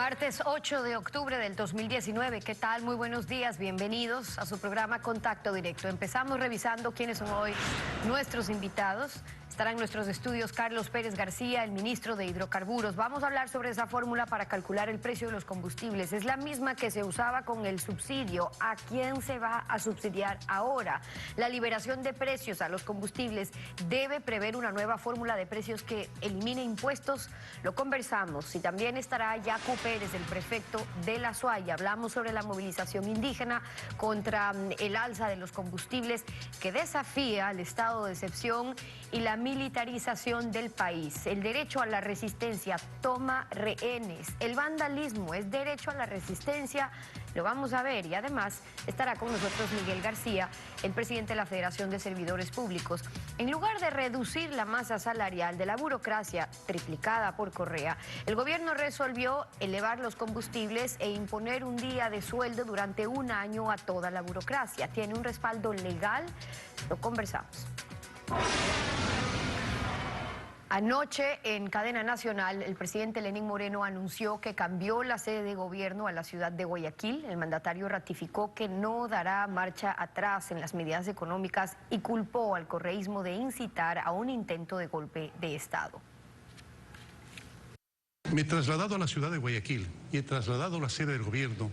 Martes 8 de octubre del 2019. ¿Qué tal? Muy buenos días. Bienvenidos a su programa Contacto Directo. Empezamos revisando quiénes son hoy nuestros invitados. Estará en nuestros estudios Carlos Pérez García, el ministro de Hidrocarburos. Vamos a hablar sobre esa fórmula para calcular el precio de los combustibles. Es la misma que se usaba con el subsidio. ¿A quién se va a subsidiar ahora? La liberación de precios a los combustibles debe prever una nueva fórmula de precios que elimine impuestos. Lo conversamos. Y también estará Yacu Pérez, el prefecto de La Suaya. Hablamos sobre la movilización indígena contra el alza de los combustibles que desafía el estado de excepción y la militarización del país. El derecho a la resistencia toma rehenes. El vandalismo es derecho a la resistencia. Lo vamos a ver. Y además estará con nosotros Miguel García, el presidente de la Federación de Servidores Públicos. En lugar de reducir la masa salarial de la burocracia triplicada por Correa, el gobierno resolvió elevar los combustibles e imponer un día de sueldo durante un año a toda la burocracia. ¿Tiene un respaldo legal? Lo conversamos. Anoche, en cadena nacional, el presidente Lenín Moreno anunció que cambió la sede de gobierno a la ciudad de Guayaquil. El mandatario ratificó que no dará marcha atrás en las medidas económicas y culpó al correísmo de incitar a un intento de golpe de Estado. Me he trasladado a la ciudad de Guayaquil y he trasladado la sede del gobierno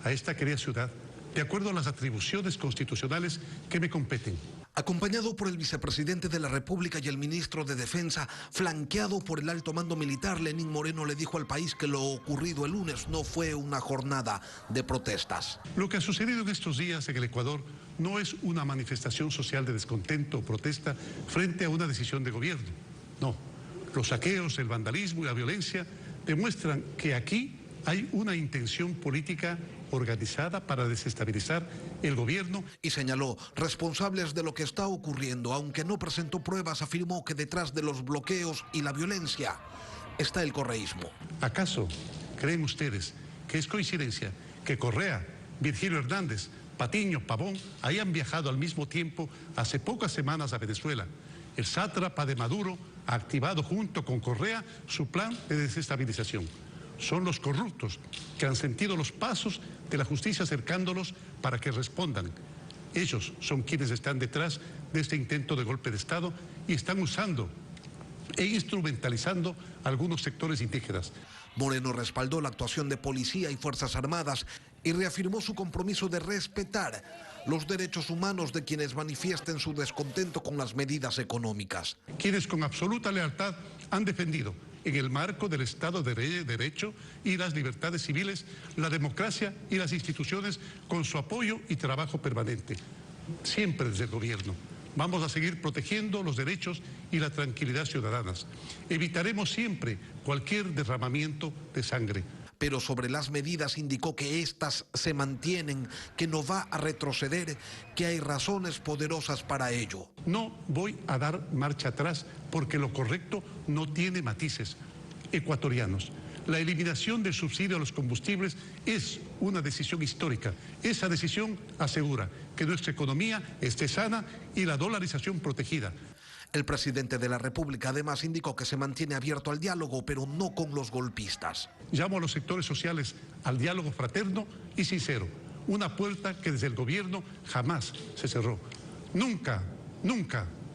a esta querida ciudad de acuerdo a las atribuciones constitucionales que me competen. Acompañado por el vicepresidente de la República y el ministro de Defensa, flanqueado por el alto mando militar, Lenín Moreno le dijo al país que lo ocurrido el lunes no fue una jornada de protestas. Lo que ha sucedido en estos días en el Ecuador no es una manifestación social de descontento o protesta frente a una decisión de gobierno. No, los saqueos, el vandalismo y la violencia demuestran que aquí hay una intención política organizada para desestabilizar el gobierno. Y señaló, responsables de lo que está ocurriendo, aunque no presentó pruebas, afirmó que detrás de los bloqueos y la violencia está el correísmo. ¿Acaso creen ustedes que es coincidencia que Correa, Virgilio Hernández, Patiño, Pavón hayan viajado al mismo tiempo hace pocas semanas a Venezuela? El sátrapa de Maduro ha activado junto con Correa su plan de desestabilización. Son los corruptos que han sentido los pasos de la justicia acercándolos para que respondan. Ellos son quienes están detrás de este intento de golpe de Estado y están usando e instrumentalizando algunos sectores indígenas. Moreno respaldó la actuación de policía y fuerzas armadas y reafirmó su compromiso de respetar los derechos humanos de quienes manifiesten su descontento con las medidas económicas. Quienes con absoluta lealtad han defendido en el marco del Estado de Derecho y las libertades civiles, la democracia y las instituciones con su apoyo y trabajo permanente. Siempre desde el gobierno vamos a seguir protegiendo los derechos y la tranquilidad ciudadanas. Evitaremos siempre cualquier derramamiento de sangre. Pero sobre las medidas indicó que éstas se mantienen, que no va a retroceder, que hay razones poderosas para ello. No voy a dar marcha atrás porque lo correcto no tiene matices ecuatorianos. La eliminación del subsidio a los combustibles es una decisión histórica. Esa decisión asegura que nuestra economía esté sana y la dolarización protegida. El presidente de la República además indicó que se mantiene abierto al diálogo, pero no con los golpistas. Llamo a los sectores sociales al diálogo fraterno y sincero, una puerta que desde el gobierno jamás se cerró. Nunca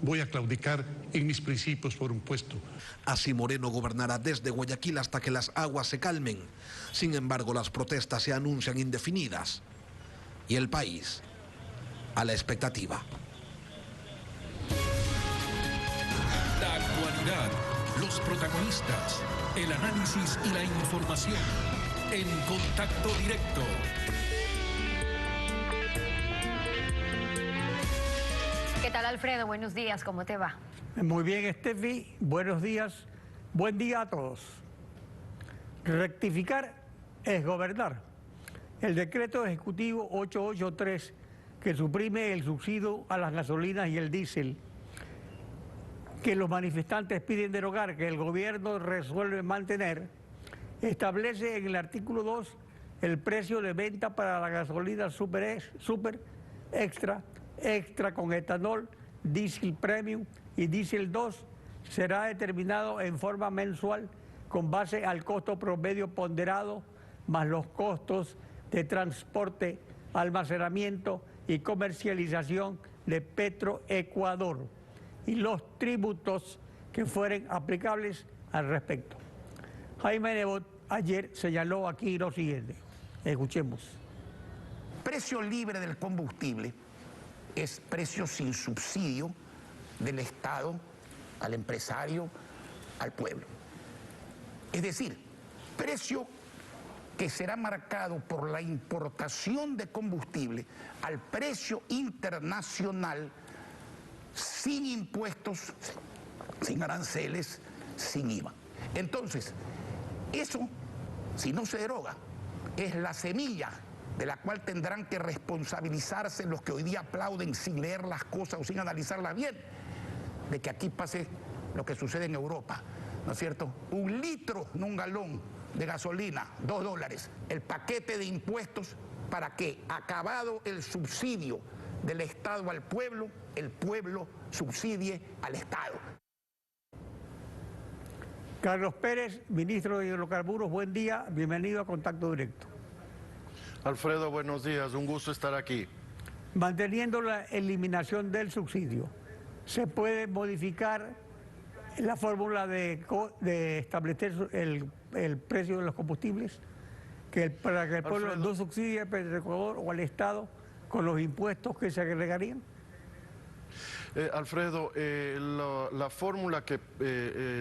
voy a claudicar en mis principios por un puesto. Así Moreno gobernará desde Guayaquil hasta que las aguas se calmen. Sin embargo, las protestas se anuncian indefinidas y el país a la expectativa. La actualidad, los protagonistas, el análisis y la información en Contacto Directo. ¿Qué tal, Alfredo? Buenos días, ¿cómo te va? Muy bien, Steffi, buenos días, buen día a todos. Rectificar es gobernar. El decreto ejecutivo 883, que suprime el subsidio a las gasolinas y el diésel, que los manifestantes piden derogar, que el gobierno resuelve mantener, establece en el artículo 2 el precio de venta para la gasolina super extra con etanol, diésel premium y diésel 2 será determinado en forma mensual con base al costo promedio ponderado más los costos de transporte, almacenamiento y comercialización de Petroecuador y los tributos que fueren aplicables al respecto. Jaime Nebot ayer señaló aquí lo siguiente. Escuchemos. Precio libre del combustible es precio sin subsidio del Estado al empresario, al pueblo. Es decir, precio que será marcado por la importación de combustible al precio internacional, sin impuestos, sin aranceles, sin IVA. Entonces, eso, si no se deroga, es la semilla de la cual tendrán que responsabilizarse los que hoy día aplauden sin leer las cosas o sin analizarlas bien, de que aquí pase lo que sucede en Europa, ¿no es cierto? 1 litro, no un galón de gasolina, $2, el paquete de impuestos para que, acabado el subsidio del Estado al pueblo, el pueblo subsidie al Estado. Carlos Pérez, ministro de Hidrocarburos, buen día, bienvenido a Contacto Directo. Alfredo, buenos días, un gusto estar aquí. Manteniendo la eliminación del subsidio, ¿se puede modificar la fórmula de establecer el precio de los combustibles? Para que el pueblo Alfredo, no subsidie a Petroecuador o al Estado con los impuestos que se agregarían. Alfredo, la fórmula que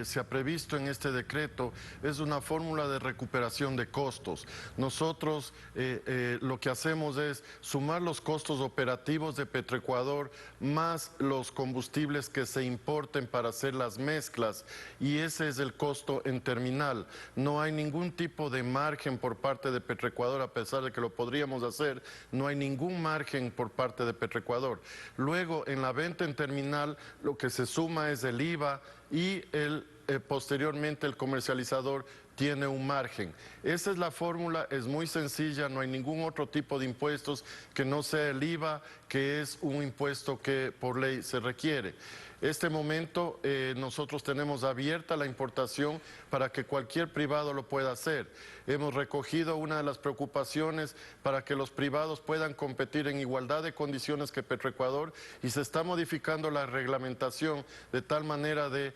se ha previsto en este decreto es una fórmula de recuperación de costos. Nosotros lo que hacemos es sumar los costos operativos de Petroecuador más los combustibles que se importen para hacer las mezclas, y ese es el costo en terminal. No hay ningún tipo de margen por parte de Petroecuador, a pesar de que lo podríamos hacer, no hay ningún margen por parte de Petroecuador. Luego, en la venta en terminal, lo que se suma es el IVA y posteriormente el comercializador tiene un margen. Esa es la fórmula, es muy sencilla, no hay ningún otro tipo de impuestos que no sea el IVA, que es un impuesto que por ley se requiere. Este momento nosotros tenemos abierta la importación para que cualquier privado lo pueda hacer. Hemos recogido una de las preocupaciones para que los privados puedan competir en igualdad de condiciones que Petroecuador, y se está modificando la reglamentación de tal manera de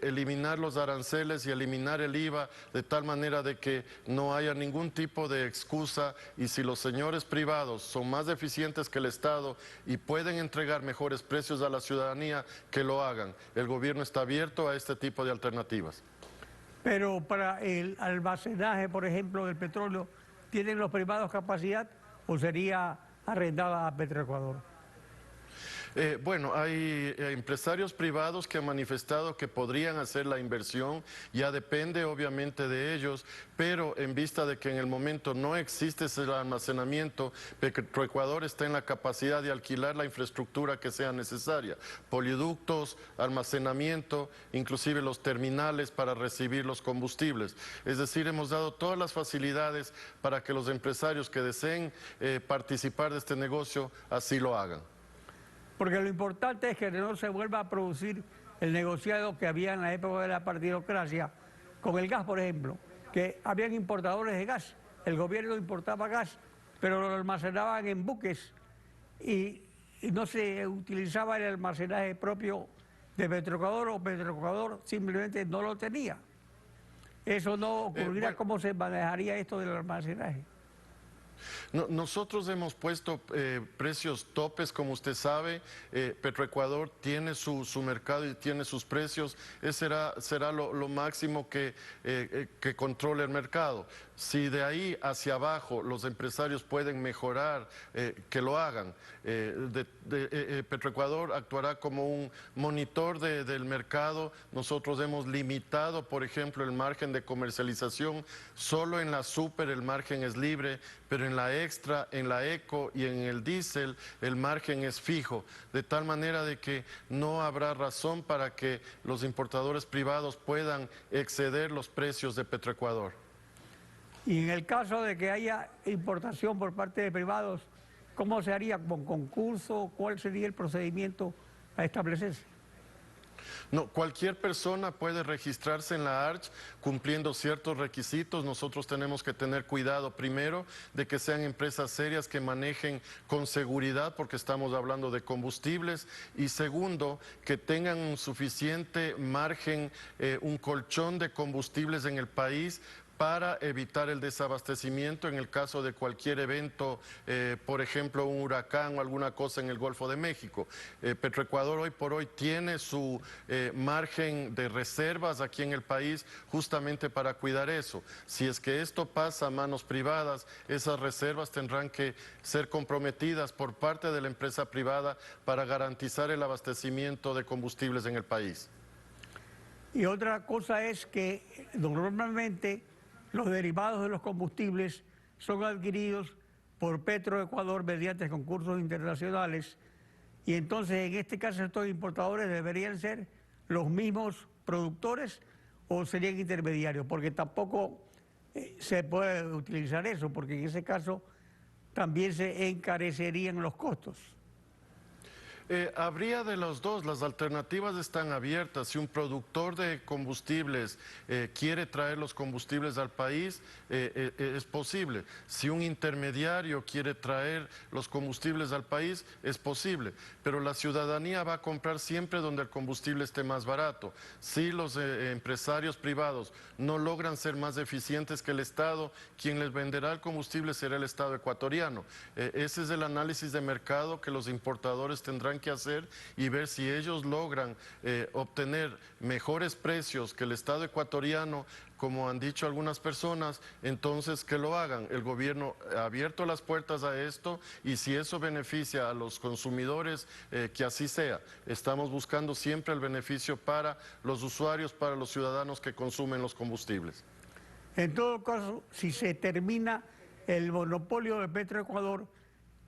eliminar los aranceles y eliminar el IVA, de tal manera de que no haya ningún tipo de excusa, y si los señores privados son más eficientes que el Estado y pueden entregar mejores precios a la ciudadanía, que lo hagan. El gobierno está abierto a este tipo de alternativas. Pero para el almacenaje, por ejemplo, del petróleo, ¿tienen los privados capacidad o sería arrendada a Petroecuador? Bueno, hay empresarios privados que han manifestado que podrían hacer la inversión, ya depende obviamente de ellos, pero en vista de que en el momento no existe ese almacenamiento, Petroecuador está en la capacidad de alquilar la infraestructura que sea necesaria, poliductos, almacenamiento, inclusive los terminales para recibir los combustibles. Es decir, hemos dado todas las facilidades para que los empresarios que deseen participar de este negocio así lo hagan. Porque lo importante es que no se vuelva a producir el negociado que había en la época de la partidocracia con el gas, por ejemplo, que habían importadores de gas, el gobierno importaba gas, pero lo almacenaban en buques y no se utilizaba el almacenaje propio de Petroecuador, o Petroecuador simplemente no lo tenía. Eso no ocurriría. ¿Cómo se manejaría esto del almacenaje? Nosotros hemos puesto precios topes, como usted sabe. Petroecuador tiene su mercado y tiene sus precios. Ese será lo máximo que controle el mercado. Si de ahí hacia abajo los empresarios pueden mejorar, que lo hagan. Petroecuador actuará como un monitor del mercado. Nosotros hemos limitado, por ejemplo, el margen de comercialización. Solo en la super el margen es libre, pero en la extra, en la eco y en el diésel el margen es fijo, de tal manera de que no habrá razón para que los importadores privados puedan exceder los precios de Petroecuador. Y en el caso de que haya importación por parte de privados, ¿cómo se haría? ¿Con concurso? ¿Cuál sería el procedimiento a establecerse? No, cualquier persona puede registrarse en la ARCH cumpliendo ciertos requisitos. Nosotros tenemos que tener cuidado primero de que sean empresas serias que manejen con seguridad, porque estamos hablando de combustibles, y segundo, que tengan un suficiente margen, un colchón de combustibles en el país para evitar el desabastecimiento en el caso de cualquier evento, por ejemplo, un huracán o alguna cosa en el Golfo de México. Petroecuador hoy por hoy tiene su margen de reservas aquí en el país justamente para cuidar eso. Si es que esto pasa a manos privadas, esas reservas tendrán que ser comprometidas por parte de la empresa privada para garantizar el abastecimiento de combustibles en el país. Y otra cosa es que normalmente los derivados de los combustibles son adquiridos por Petroecuador mediante concursos internacionales, y entonces en este caso estos importadores deberían ser los mismos productores o serían intermediarios, porque tampoco se puede utilizar eso, porque en ese caso también se encarecerían los costos. Habría de los dos, las alternativas están abiertas. Si un productor de combustibles quiere traer los combustibles al país, es posible. Si un intermediario quiere traer los combustibles al país, es posible. Pero la ciudadanía va a comprar siempre donde el combustible esté más barato. Si los empresarios privados no logran ser más eficientes que el Estado, quien les venderá el combustible será el Estado ecuatoriano. Ese es el análisis de mercado que los importadores tendrán que hacer y ver si ellos logran obtener mejores precios que el Estado ecuatoriano, como han dicho algunas personas, entonces que lo hagan. El gobierno ha abierto las puertas a esto, y si eso beneficia a los consumidores, que así sea. Estamos buscando siempre el beneficio para los usuarios, para los ciudadanos que consumen los combustibles. En todo caso, si se termina el monopolio de Petroecuador,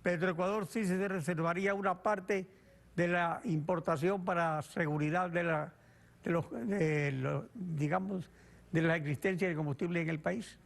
Petroecuador sí se reservaría una parte de la importación para seguridad de la existencia de combustible en el país.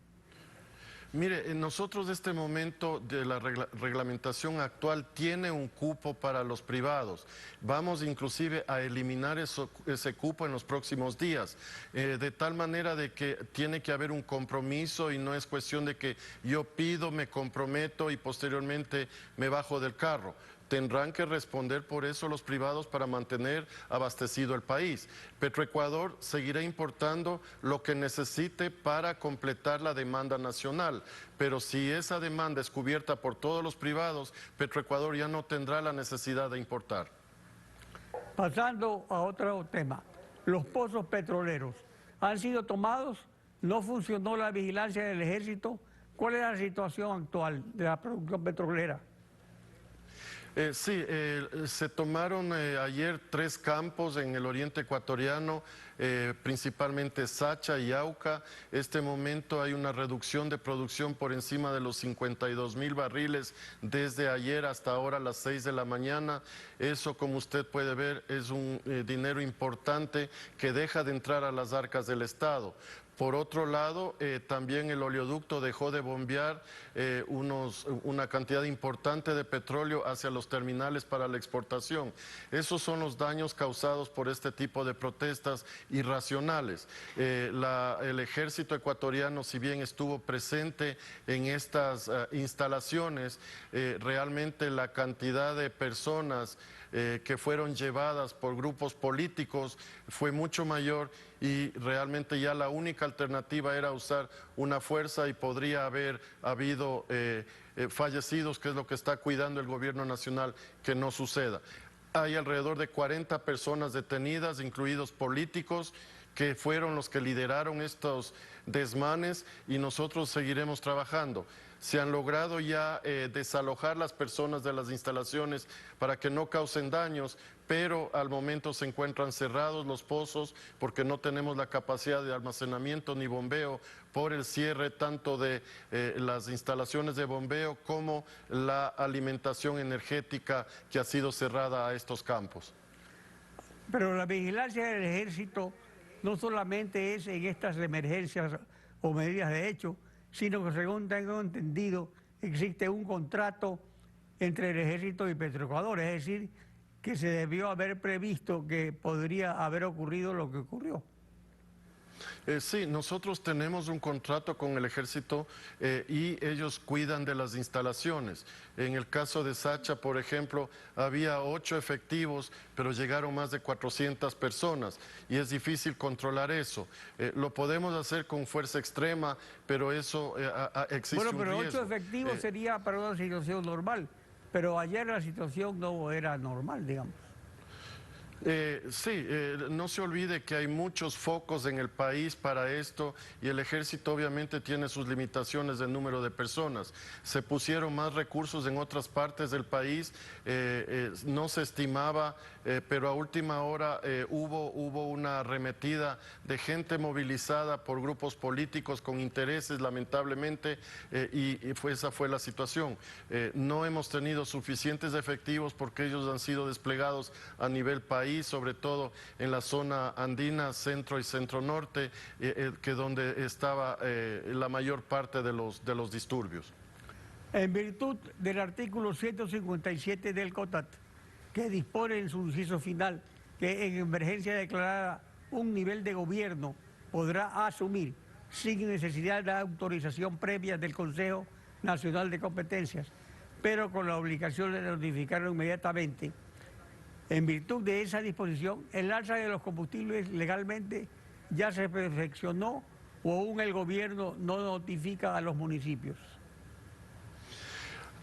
Mire, nosotros en este momento de la reglamentación actual tiene un cupo para los privados. Vamos inclusive a eliminar ese cupo en los próximos días, de tal manera de que tiene que haber un compromiso y no es cuestión de que yo pido, me comprometo y posteriormente me bajo del carro. Tendrán que responder por eso los privados para mantener abastecido el país. Petroecuador seguirá importando lo que necesite para completar la demanda nacional, pero si esa demanda es cubierta por todos los privados, Petroecuador ya no tendrá la necesidad de importar. Pasando a otro tema, los pozos petroleros han sido tomados, no funcionó la vigilancia del ejército. ¿Cuál es la situación actual de la producción petrolera? Sí, se tomaron ayer 3 campos en el oriente ecuatoriano, principalmente Sacha y Auca. Este momento hay una reducción de producción por encima de los 52,000 barriles desde ayer hasta ahora a las 6 de la mañana. Eso, como usted puede ver, es un dinero importante que deja de entrar a las arcas del Estado. Por otro lado, también el oleoducto dejó de bombear una cantidad importante de petróleo hacia los terminales para la exportación. Esos son los daños causados por este tipo de protestas irracionales. El ejército ecuatoriano, si bien estuvo presente en estas instalaciones, realmente la cantidad de personas que fueron llevadas por grupos políticos fue mucho mayor, y realmente ya la única alternativa era usar una fuerza, y podría haber habido fallecidos, que es lo que está cuidando el gobierno nacional que no suceda. Hay alrededor de 40 personas detenidas, incluidos políticos, que fueron los que lideraron estos desmanes, y nosotros seguiremos trabajando. Se han logrado ya desalojar las personas de las instalaciones para que no causen daños, pero al momento se encuentran cerrados los pozos porque no tenemos la capacidad de almacenamiento ni bombeo por el cierre tanto de las instalaciones de bombeo como la alimentación energética que ha sido cerrada a estos campos. Pero la vigilancia del ejército no solamente es en estas emergencias o medidas de hecho, sino que, según tengo entendido, existe un contrato entre el ejército y Petroecuador, es decir, que se debió haber previsto que podría haber ocurrido lo que ocurrió. Sí, nosotros tenemos un contrato con el ejército y ellos cuidan de las instalaciones. En el caso de Sacha, por ejemplo, había 8 efectivos, pero llegaron más de 400 personas y es difícil controlar eso. Lo podemos hacer con fuerza extrema, pero eso existe un riesgo. Bueno, pero 8 efectivos sería para una situación normal, pero ayer la situación no era normal, digamos. Sí, no se olvide que hay muchos focos en el país para esto y el ejército obviamente tiene sus limitaciones de número de personas. Se pusieron más recursos en otras partes del país, no se estimaba, pero a última hora hubo una arremetida de gente movilizada por grupos políticos con intereses, lamentablemente, esa fue la situación. No hemos tenido suficientes efectivos porque ellos han sido desplegados a nivel país, sobre todo en la zona andina, centro y centro-norte, que donde estaba la mayor parte de los disturbios. En virtud del artículo 157 del COTAT, que dispone en su inciso final que en emergencia declarada un nivel de gobierno podrá asumir sin necesidad de autorización previa del Consejo Nacional de Competencias, pero con la obligación de notificarlo inmediatamente. En virtud de esa disposición, el alza de los combustibles legalmente ya se perfeccionó o aún el gobierno no notifica a los municipios.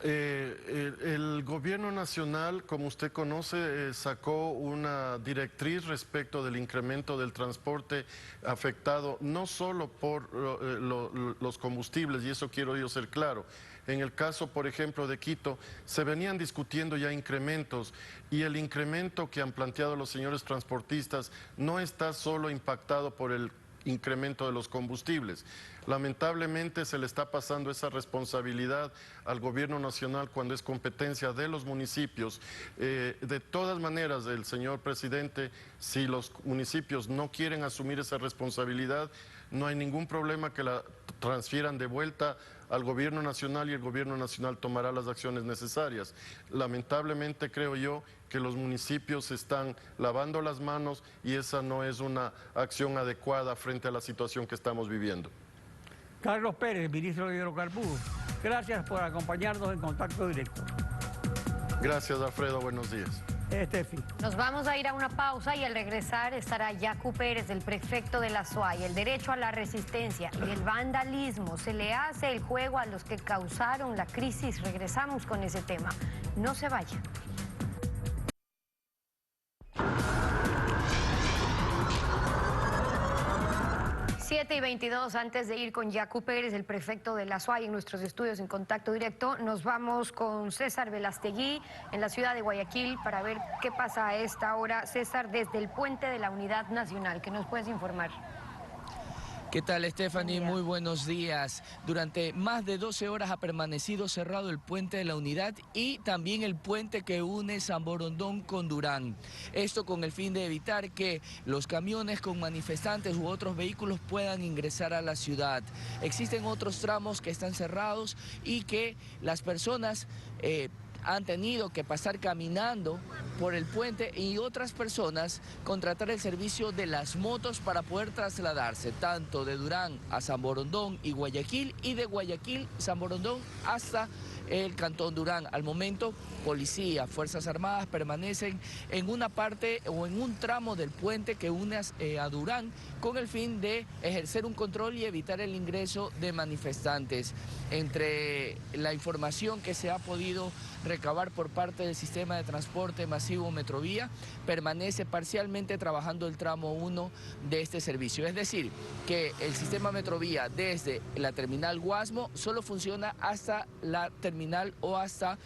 El gobierno nacional, como usted conoce, sacó una directriz respecto del incremento del transporte afectado no solo por los combustibles, y eso quiero yo ser claro. En el caso, por ejemplo, de Quito, se venían discutiendo ya incrementos y el incremento que han planteado los señores transportistas no está solo impactado por el incremento de los combustibles. Lamentablemente se le está pasando esa responsabilidad al gobierno nacional cuando es competencia de los municipios. De todas maneras, el señor presidente, si los municipios no quieren asumir esa responsabilidad, no hay ningún problema que la transfieran de vuelta al gobierno nacional y el gobierno nacional tomará las acciones necesarias. Lamentablemente creo yo que los municipios están lavando las manos y esa no es una acción adecuada frente a la situación que estamos viviendo. Carlos Pérez, ministro de Hidrocarburos, gracias por acompañarnos en Contacto Directo. Gracias, Alfredo, buenos días. Estefi. Nos vamos a ir a una pausa y al regresar estará Yacu Pérez, el prefecto de la SUAY. El derecho a la resistencia y el vandalismo. ¿Se le hace el juego a los que causaron la crisis? Regresamos con ese tema. No se vaya. 7:22, antes de ir con Yacu Pérez, el prefecto de la SUAY, en nuestros estudios en Contacto Directo, nos vamos con César Velastegui en la ciudad de Guayaquil para ver qué pasa a esta hora. César, desde el puente de la Unidad Nacional, ¿qué nos puedes informar? ¿Qué tal, Stephanie? Muy buenos días. Durante más de 12 horas ha permanecido cerrado el puente de la Unidad y también el puente que une San Borondón con Durán. Esto con el fin de evitar que los camiones con manifestantes u otros vehículos puedan ingresar a la ciudad. Existen otros tramos que están cerrados y que las personas han tenido que pasar caminando por el puente y otras personas contratar el servicio de las motos para poder trasladarse tanto de Durán a San Borondón y Guayaquil y de Guayaquil, San Borondón hasta el Cantón Durán. Al momento, policía, Fuerzas Armadas permanecen en una parte o en un tramo del puente que une a Durán con el fin de ejercer un control y evitar el ingreso de manifestantes. Entre la información que se ha podido recabar por parte del sistema de transporte masivo Metrovía, permanece parcialmente trabajando el tramo 1 de este servicio. Es decir, que el sistema Metrovía desde la terminal Guasmo solo funciona hasta la terminal o hasta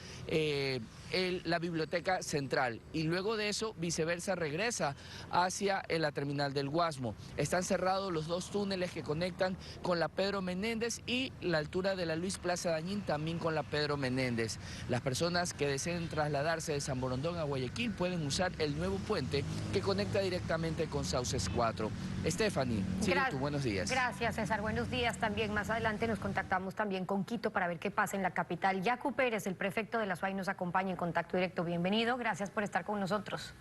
la biblioteca central y luego de eso viceversa regresa hacia la terminal del Guasmo. Están cerrados los dos túneles que conectan con la Pedro Menéndez y la altura de la Luis Plaza Dañín también con la Pedro Menéndez. Las personas personas que deseen trasladarse de San Borondón a Guayaquil pueden usar el nuevo puente que conecta directamente con Sauces 4. Stephanie, sí, buenos días. Gracias, César. Buenos días también. Más adelante nos contactamos también con Quito para ver qué pasa en la capital. Yacu Pérez, el prefecto de la SUAY, nos acompaña en Contacto Directo. Bienvenido. Gracias por estar con nosotros.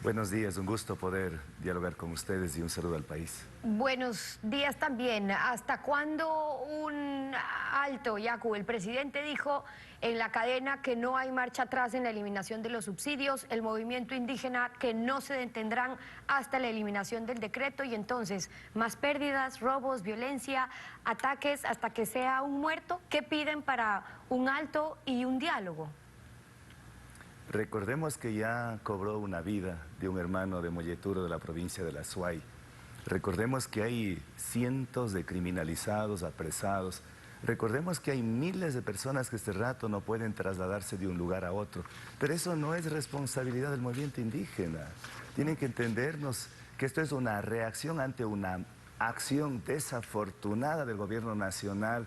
Buenos días, un gusto poder dialogar con ustedes y un saludo al país. Buenos días también. ¿Hasta cuándo un alto, Yacu? El presidente dijo en la cadena que no hay marcha atrás en la eliminación de los subsidios, el movimiento indígena que no se detendrán hasta la eliminación del decreto y entonces más pérdidas, robos, violencia, ataques hasta que sea un muerto. ¿Qué piden para un alto y un diálogo? Recordemos que ya cobró una vida de un hermano de Molleturo de la provincia de la SUAY. Recordemos que hay cientos de criminalizados, apresados. Recordemos que hay miles de personas que este rato no pueden trasladarse de un lugar a otro. Pero eso no es responsabilidad del movimiento indígena. Tienen que entendernos que esto es una reacción ante una acción desafortunada del gobierno nacional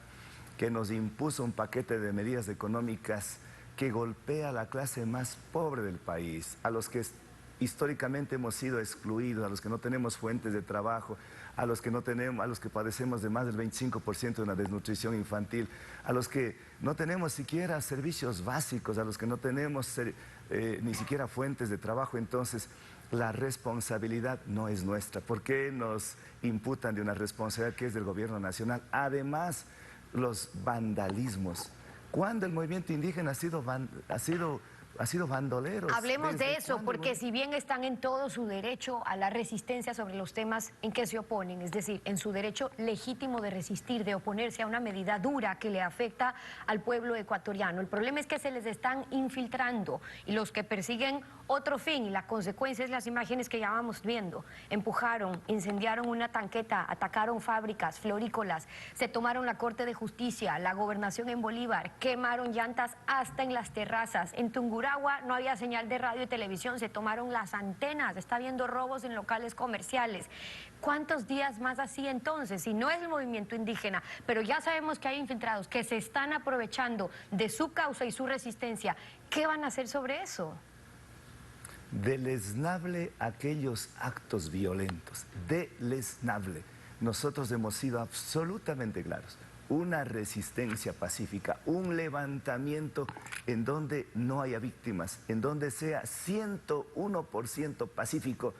que nos impuso un paquete de medidas económicas que golpea a la clase más pobre del país, a los que históricamente hemos sido excluidos, a los que no tenemos fuentes de trabajo, a los que padecemos de más del 25% de una desnutrición infantil, a los que no tenemos siquiera servicios básicos, a los que no tenemos ni siquiera fuentes de trabajo. Entonces, la responsabilidad no es nuestra. ¿Por qué nos imputan de una responsabilidad que es del gobierno nacional? Además, los vandalismos. ¿Cuándo el movimiento indígena ha sido bandolero? Hablemos de eso, porque si bien están en todo su derecho a la resistencia sobre los temas en que se oponen, es decir, en su derecho legítimo de resistir, de oponerse a una medida dura que le afecta al pueblo ecuatoriano, el problema es que se les están infiltrando y los que persiguen otro fin, y la consecuencia es las imágenes que ya vamos viendo. Empujaron, incendiaron una tanqueta, atacaron fábricas florícolas, se tomaron la Corte de Justicia, la gobernación en Bolívar, quemaron llantas hasta en las terrazas. En Tungurahua no había señal de radio y televisión, se tomaron las antenas, está habiendo robos en locales comerciales. ¿Cuántos días más así entonces? Si no es el movimiento indígena, pero ya sabemos que hay infiltrados que se están aprovechando de su causa y su resistencia, ¿qué van a hacer sobre eso? Deleznable aquellos actos violentos, deleznable. Nosotros hemos sido absolutamente claros. Una resistencia pacífica, un levantamiento en donde no haya víctimas, en donde sea 101% pacífico,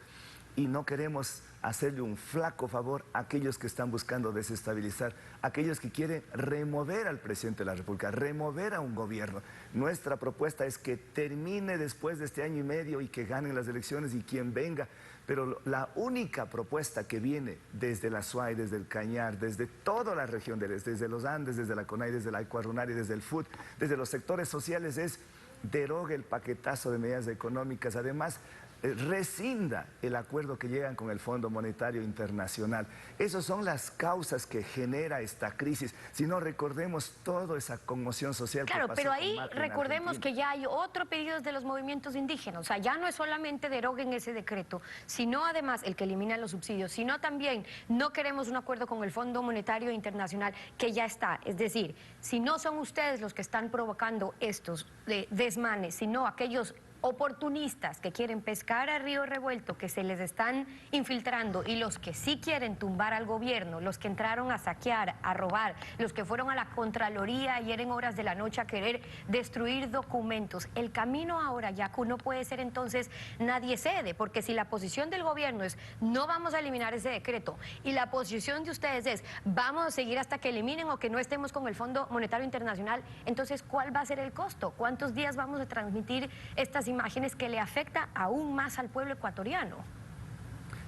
y no queremos hacerle un flaco favor a aquellos que están buscando desestabilizar, aquellos que quieren remover al presidente de la República, remover a un gobierno. Nuestra propuesta es que termine después de este año y medio y que ganen las elecciones y quien venga. Pero la única propuesta que viene desde la SUAY, desde el Cañar, desde toda la región, desde los Andes, desde la CONAI, desde la Ecuarunari, desde el FUT, desde los sectores sociales, es derogue el paquetazo de medidas económicas. Además, rescinda el acuerdo que llegan con el Fondo Monetario Internacional. Esas son las causas que genera esta crisis. Si no, recordemos toda esa conmoción social. Claro, pero ahí recordemos que ya hay otro pedido de los movimientos indígenas. O sea, ya no es solamente deroguen ese decreto, sino además el que elimina los subsidios, sino también no queremos un acuerdo con el Fondo Monetario Internacional que ya está. Es decir, si no son ustedes los que están provocando estos desmanes, sino aquellos oportunistas que quieren pescar a río revuelto, que se les están infiltrando, y los que sí quieren tumbar al gobierno, los que entraron a saquear, a robar, los que fueron a la Contraloría ayer en horas de la noche a querer destruir documentos. El camino ahora, Yacu, no puede ser entonces nadie cede, porque si la posición del gobierno es no vamos a eliminar ese decreto y la posición de ustedes es vamos a seguir hasta que eliminen o que no estemos con el Fondo Monetario Internacional, entonces ¿cuál va a ser el costo? ¿Cuántos días vamos a transmitir estas imágenes que le afecta aún más al pueblo ecuatoriano?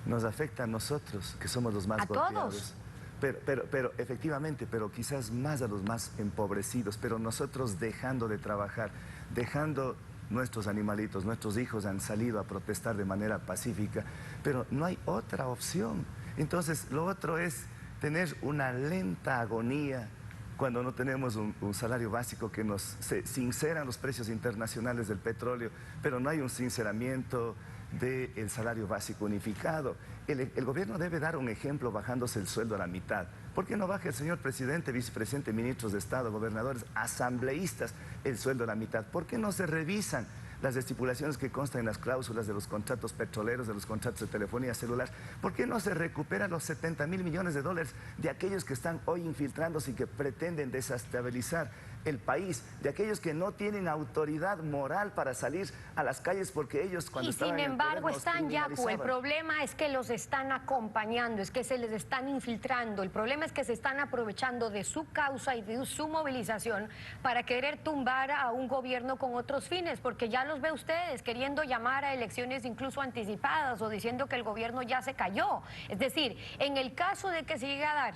Nos afecta a nosotros, que somos los más golpeados. Pero efectivamente, pero quizás más a los más empobrecidos, pero nosotros dejando de trabajar, dejando nuestros animalitos, nuestros hijos han salido a protestar de manera pacífica, pero no hay otra opción. Entonces, lo otro es tener una lenta agonía cuando no tenemos un salario básico, que se sinceran los precios internacionales del petróleo, pero no hay un sinceramiento del salario básico unificado. El gobierno debe dar un ejemplo bajándose el sueldo a la mitad. ¿Por qué no baja el señor presidente, vicepresidente, ministros de Estado, gobernadores, asambleístas el sueldo a la mitad? ¿Por qué no se revisan las estipulaciones que constan en las cláusulas de los contratos petroleros, de los contratos de telefonía celular? ¿Por qué no se recuperan los 70.000 millones de dólares de aquellos que están hoy infiltrándose y que pretenden desestabilizar el país, de aquellos que no tienen autoridad moral para salir a las calles porque ellos cuando estaban en el poder nos están, Yaku, el criminalizaban? problema es que los están acompañando, es que se les están infiltrando, el problema es que se están aprovechando de su causa y de su movilización para querer tumbar a un gobierno con otros fines, porque ya los ve ustedes queriendo llamar a elecciones incluso anticipadas o diciendo que el gobierno ya se cayó. Es decir, en el caso de que se llegue a dar,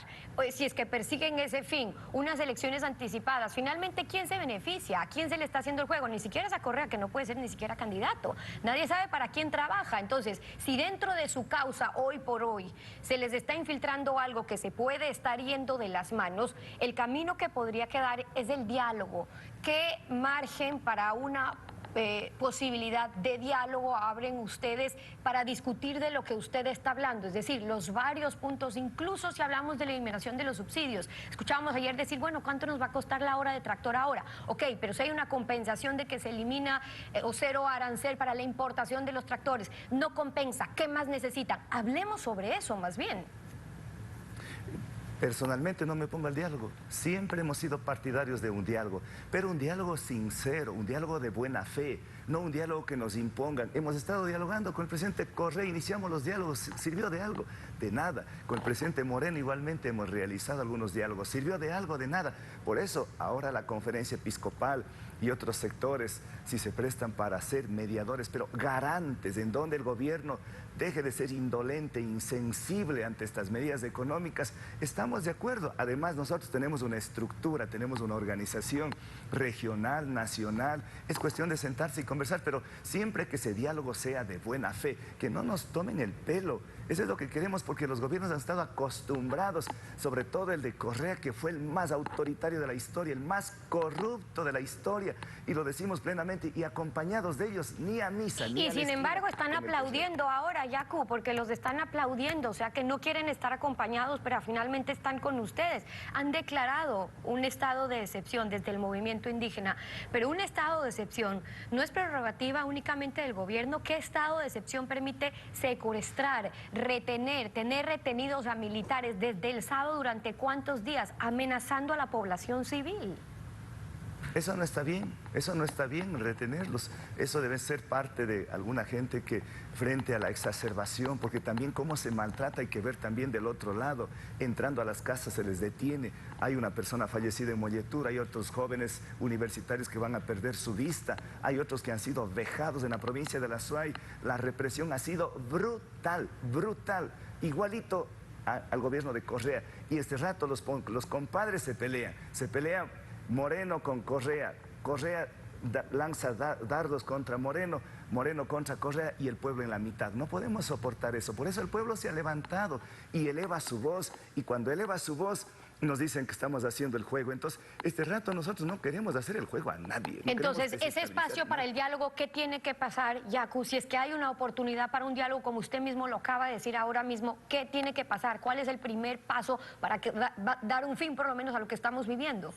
si es que persiguen ese fin, unas elecciones anticipadas, finalmente, ¿quién se beneficia? ¿A quién se le está haciendo el juego? Ni siquiera esa Correa, que no puede ser ni siquiera candidato. Nadie sabe para quién trabaja. Entonces, si dentro de su causa, hoy por hoy, se les está infiltrando algo que se puede estar yendo de las manos, el camino que podría quedar es el diálogo. ¿Qué margen para una posibilidad de diálogo abren ustedes para discutir de lo que usted está hablando? Es decir, los varios puntos, incluso si hablamos de la eliminación de los subsidios. Escuchábamos ayer decir, bueno, ¿cuánto nos va a costar la hora de tractor ahora? Ok, pero si hay una compensación de que se elimina o cero arancel para la importación de los tractores, no compensa, ¿qué más necesitan? Hablemos sobre eso más bien. Personalmente no me pongo al diálogo. Siempre hemos sido partidarios de un diálogo, pero un diálogo sincero, un diálogo de buena fe, no un diálogo que nos impongan. Hemos estado dialogando con el presidente Correa, iniciamos los diálogos, ¿sirvió de algo? De nada. Con el presidente Moreno igualmente hemos realizado algunos diálogos, ¿sirvió de algo? De nada. Por eso ahora la conferencia episcopal y otros sectores, si se prestan para ser mediadores, pero garantes, en donde el gobierno deje de ser indolente, insensible ante estas medidas económicas, estamos de acuerdo. Además, nosotros tenemos una estructura, tenemos una organización regional, nacional, es cuestión de sentarse y conversar, pero siempre que ese diálogo sea de buena fe, que no nos tomen el pelo. Eso es lo que queremos, porque los gobiernos han estado acostumbrados, sobre todo el de Correa, que fue el más autoritario de la historia, el más corrupto de la historia, y lo decimos plenamente, y acompañados de ellos, ni a misa, ni a la sin esquina, embargo están aplaudiendo ahora, Yaku, porque los están aplaudiendo, o sea que no quieren estar acompañados, pero finalmente están con ustedes. Han declarado un estado de excepción desde el movimiento indígena, pero un estado de excepción no es prerrogativa únicamente del gobierno. ¿Qué estado de excepción permite secuestrar, retener, tener retenidos a militares desde el sábado durante cuántos días, amenazando a la población civil? Eso no está bien retenerlos. Eso debe ser parte de alguna gente que frente a la exacerbación, porque también cómo se maltrata hay que ver también del otro lado. Entrando a las casas se les detiene, hay una persona fallecida en Molletura, hay otros jóvenes universitarios que van a perder su vista, hay otros que han sido vejados en la provincia de la Azuay. La represión ha sido brutal, brutal, igualito al gobierno de Correa. Y este rato los compadres se pelean Moreno con Correa, Correa lanza dardos contra Moreno, Moreno contra Correa y el pueblo en la mitad. No podemos soportar eso, por eso el pueblo se ha levantado y eleva su voz, y cuando eleva su voz nos dicen que estamos haciendo el juego. Entonces, este rato nosotros no queremos hacer el juego a nadie. No. Entonces, ese espacio para el diálogo, ¿qué tiene que pasar, Yaku? Si es que hay una oportunidad para un diálogo, como usted mismo lo acaba de decir ahora mismo, ¿qué tiene que pasar? ¿Cuál es el primer paso para dar un fin por lo menos a lo que estamos viviendo?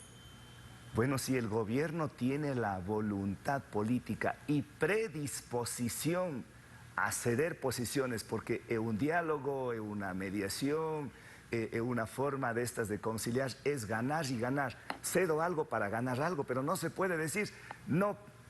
Bueno, si el gobierno tiene la voluntad política y predisposición a ceder posiciones, porque un diálogo, una mediación, una forma de estas de conciliar es ganar y ganar. Cedo algo para ganar algo, pero no se puede decir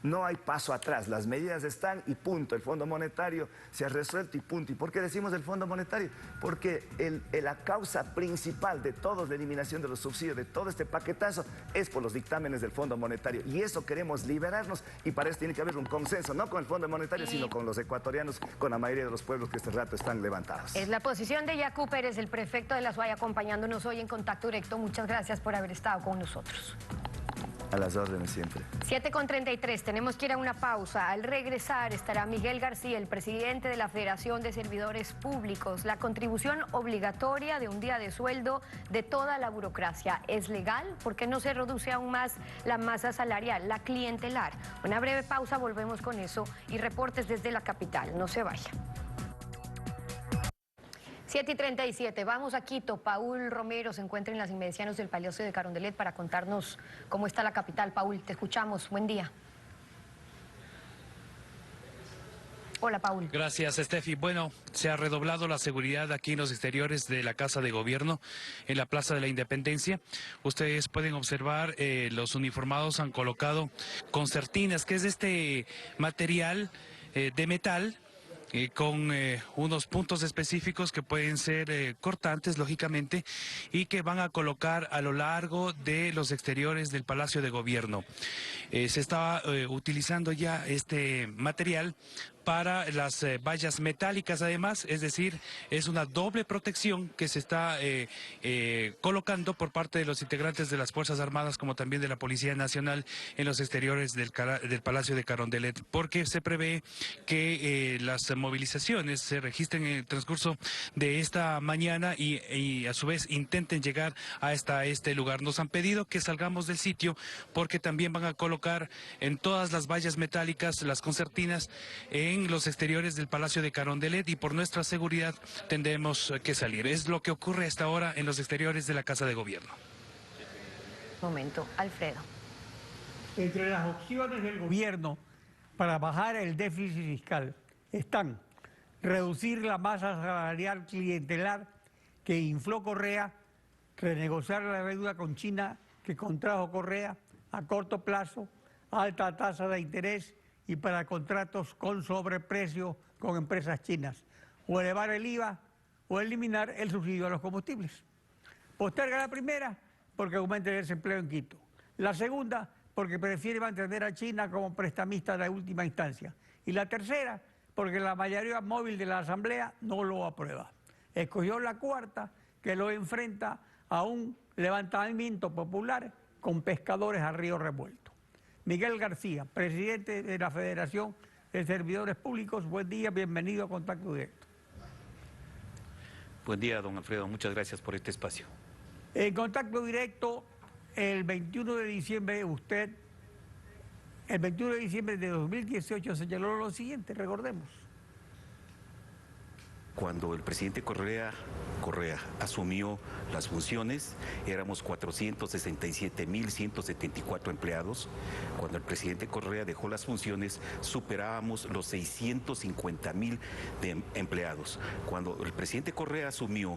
no hay paso atrás, las medidas están y punto. El Fondo Monetario se ha resuelto y punto. ¿Y por qué decimos el Fondo Monetario? Porque la causa principal de todos, la eliminación de los subsidios, de todo este paquetazo, es por los dictámenes del Fondo Monetario. Y eso queremos liberarnos, y para eso tiene que haber un consenso, no con el Fondo Monetario, sino con los ecuatorianos, con la mayoría de los pueblos que este rato están levantados. Es la posición de Yaku Pérez, el prefecto de la Azuay, acompañándonos hoy en Contacto Directo. Muchas gracias por haber estado con nosotros. A las órdenes siempre. 7:33, tenemos que ir a una pausa. Al regresar estará Miguel García, el presidente de la Federación de Servidores Públicos. La contribución obligatoria de un día de sueldo de toda la burocracia, ¿es legal? ¿Por qué no se reduce aún más la masa salarial, la clientelar? Una breve pausa, volvemos con eso y reportes desde la capital. No se vaya. 7:37, vamos a Quito. Paul Romero se encuentra en las inmediaciones del Palacio de Carondelet para contarnos cómo está la capital. Paul, te escuchamos. Buen día. Hola, Paul. Gracias, Steffi. Bueno, se ha redoblado la seguridad aquí en los exteriores de la Casa de Gobierno, en la Plaza de la Independencia. Ustedes pueden observar, los uniformados han colocado concertinas, que es este material de metal, con unos puntos específicos que pueden ser cortantes, lógicamente, y que van a colocar a lo largo de los exteriores del Palacio de Gobierno. Se está utilizando ya este material para las vallas metálicas, además, es decir, es una doble protección que se está colocando por parte de los integrantes de las Fuerzas Armadas como también de la Policía Nacional en los exteriores del Palacio de Carondelet, porque se prevé que las movilizaciones se registren en el transcurso de esta mañana y a su vez intenten llegar hasta este lugar. Nos han pedido que salgamos del sitio porque también van a colocar en todas las vallas metálicas las concertinas en los exteriores del Palacio de Carondelet y por nuestra seguridad tendremos que salir. Es lo que ocurre hasta ahora en los exteriores de la Casa de Gobierno. Momento, Alfredo. Entre las opciones del gobierno para bajar el déficit fiscal están reducir la masa salarial clientelar que infló Correa, renegociar la deuda con China que contrajo Correa a corto plazo, alta tasa de interés y para contratos con sobreprecio con empresas chinas, o elevar el IVA o eliminar el subsidio a los combustibles. Posterga la primera porque aumenta el desempleo en Quito. La segunda porque prefiere mantener a China como prestamista de última instancia. Y la tercera porque la mayoría móvil de la Asamblea no lo aprueba. Escogió la cuarta, que lo enfrenta a un levantamiento popular con pescadores a río revuelto. Miguel García, presidente de la Federación de Servidores Públicos, buen día, bienvenido a Contacto Directo. Buen día, don Alfredo, muchas gracias por este espacio. En Contacto Directo, el 21 de diciembre de 2018 señaló lo siguiente, recordemos. Cuando el presidente Correa asumió las funciones, éramos 467.174 empleados. Cuando el presidente Correa dejó las funciones, superábamos los 650.000 de empleados. Cuando el presidente Correa asumió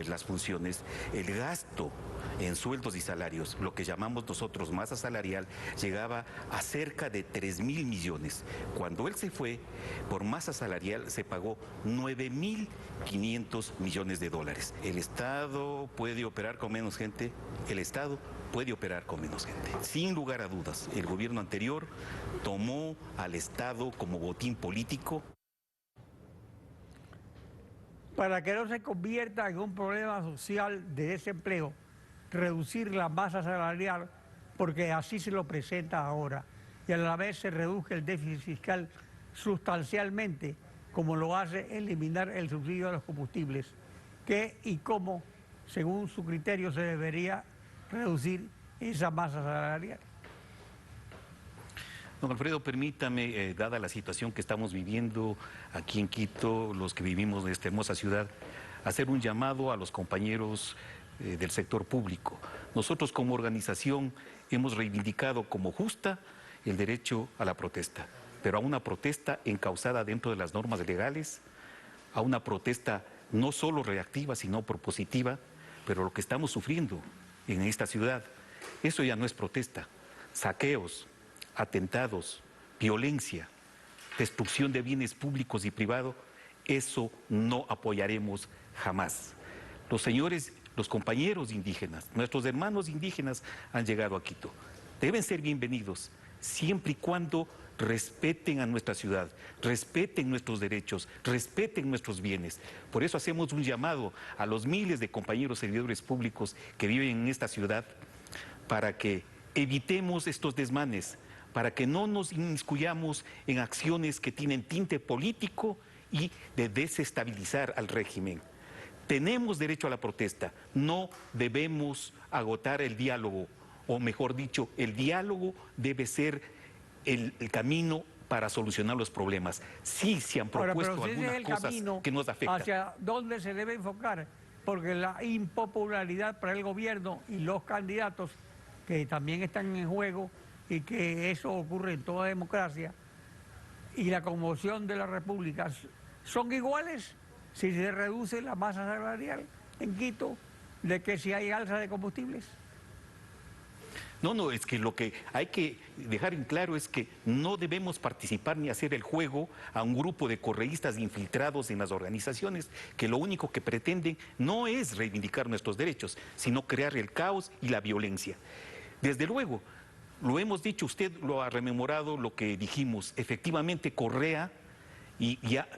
las funciones, el gasto en sueldos y salarios, lo que llamamos nosotros masa salarial, llegaba a cerca de 3.000 millones. Cuando él se fue, por masa salarial se pagó 9.500 millones de dólares. ¿El Estado puede operar con menos gente? El Estado puede operar con menos gente. Sin lugar a dudas, el gobierno anterior tomó al Estado como botín político. Para que no se convierta en un problema social de desempleo, reducir la masa salarial, porque así se lo presenta ahora, y a la vez se reduje el déficit fiscal sustancialmente, como lo hace eliminar el subsidio a los combustibles, ¿qué y cómo, según su criterio, se debería reducir esa masa salarial? Don Alfredo, permítame, dada la situación que estamos viviendo aquí en Quito, los que vivimos en esta hermosa ciudad, hacer un llamado a los compañeros del sector público. Nosotros como organización hemos reivindicado como justa el derecho a la protesta, pero a una protesta encauzada dentro de las normas legales, a una protesta no solo reactiva, sino propositiva, pero lo que estamos sufriendo en esta ciudad, eso ya no es protesta. Saqueos, atentados, violencia, destrucción de bienes públicos y privados, eso no apoyaremos jamás. Los compañeros indígenas, nuestros hermanos indígenas han llegado a Quito. Deben ser bienvenidos, siempre y cuando respeten a nuestra ciudad, respeten nuestros derechos, respeten nuestros bienes. Por eso hacemos un llamado a los miles de compañeros servidores públicos que viven en esta ciudad para que evitemos estos desmanes para que no nos inmiscuyamos en acciones que tienen tinte político y de desestabilizar al régimen. Tenemos derecho a la protesta, no debemos agotar el diálogo, o mejor dicho, el diálogo debe ser el camino para solucionar los problemas. Sí se han propuesto ahora, pero algunas cosas que nos afectan. ¿Hacia dónde se debe enfocar? Porque la impopularidad para el gobierno y los candidatos que también están en juego, y que eso ocurre en toda democracia, y la conmoción de las repúblicas son iguales si se reduce la masa salarial en Quito de que si hay alza de combustibles. No, es que lo que hay que dejar en claro es que no debemos participar ni hacer el juego a un grupo de correístas infiltrados en las organizaciones que lo único que pretenden no es reivindicar nuestros derechos, sino crear el caos y la violencia. Desde luego, lo hemos dicho, usted lo ha rememorado, lo que dijimos, efectivamente Correa, y ya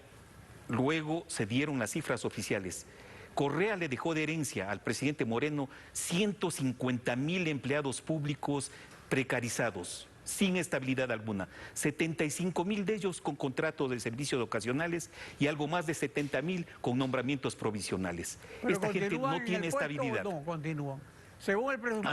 luego se dieron las cifras oficiales. Correa le dejó de herencia al presidente Moreno 150,000 empleados públicos precarizados, sin estabilidad alguna. 75,000 de ellos con contratos de servicios ocasionales y algo más de 70,000 con nombramientos provisionales. Pero esta gente no tiene estabilidad. No, continúan. Según el presupuesto,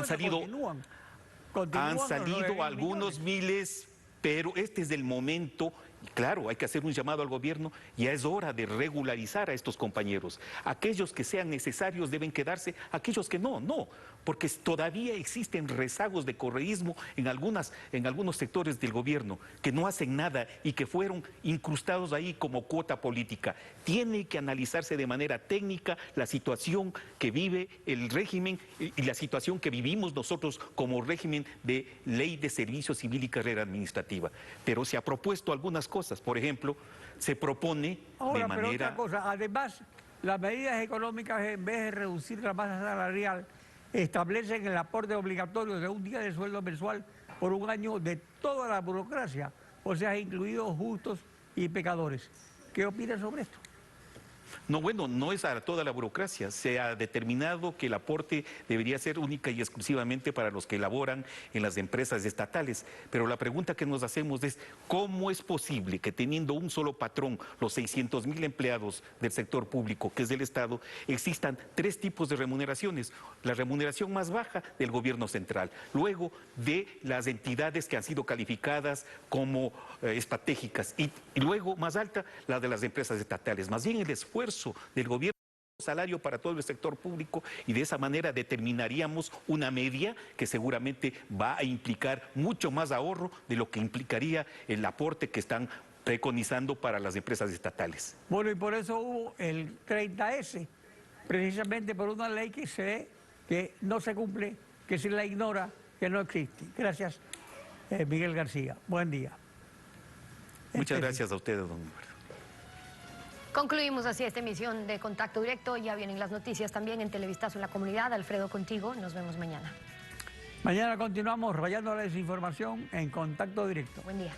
han salido algunos miles, pero este es el momento. Claro, hay que hacer un llamado al gobierno, ya es hora de regularizar a estos compañeros. Aquellos que sean necesarios deben quedarse, aquellos que no, porque todavía existen rezagos de correísmo en algunos sectores del gobierno que no hacen nada y que fueron incrustados ahí como cuota política. Tiene que analizarse de manera técnica la situación que vive el régimen y la situación que vivimos nosotros como régimen de ley de servicio civil y carrera administrativa. Pero se ha propuesto algunas cosas, por ejemplo, se propone ahora, de manera... Pero otra cosa, además, las medidas económicas, en vez de reducir la masa salarial, establecen el aporte obligatorio de un día de sueldo mensual por un año de toda la burocracia, o sea, incluidos justos y pecadores. ¿Qué opinas sobre esto? No, bueno, no es a toda la burocracia. Se ha determinado que el aporte debería ser única y exclusivamente para los que laboran en las empresas estatales. Pero la pregunta que nos hacemos es, ¿cómo es posible que teniendo un solo patrón, los 600,000 empleados del sector público, que es del Estado, existan 3 tipos de remuneraciones? La remuneración más baja del gobierno central, luego de las entidades que han sido calificadas como estratégicas y luego más alta la de las empresas estatales. Más bien el esfuerzo del gobierno, salario para todo el sector público, y de esa manera determinaríamos una media que seguramente va a implicar mucho más ahorro de lo que implicaría el aporte que están preconizando para las empresas estatales. Bueno, y por eso hubo el 30S, precisamente por una ley que se ve que no se cumple, que se la ignora, que no existe. Gracias, Miguel García. Buen día. Muchas gracias a ustedes, don Humberto. Concluimos así esta emisión de Contacto Directo. Ya vienen las noticias también en Televistazo en la Comunidad. Alfredo, contigo. Nos vemos mañana. Mañana continuamos rayando la desinformación en Contacto Directo. Buen día.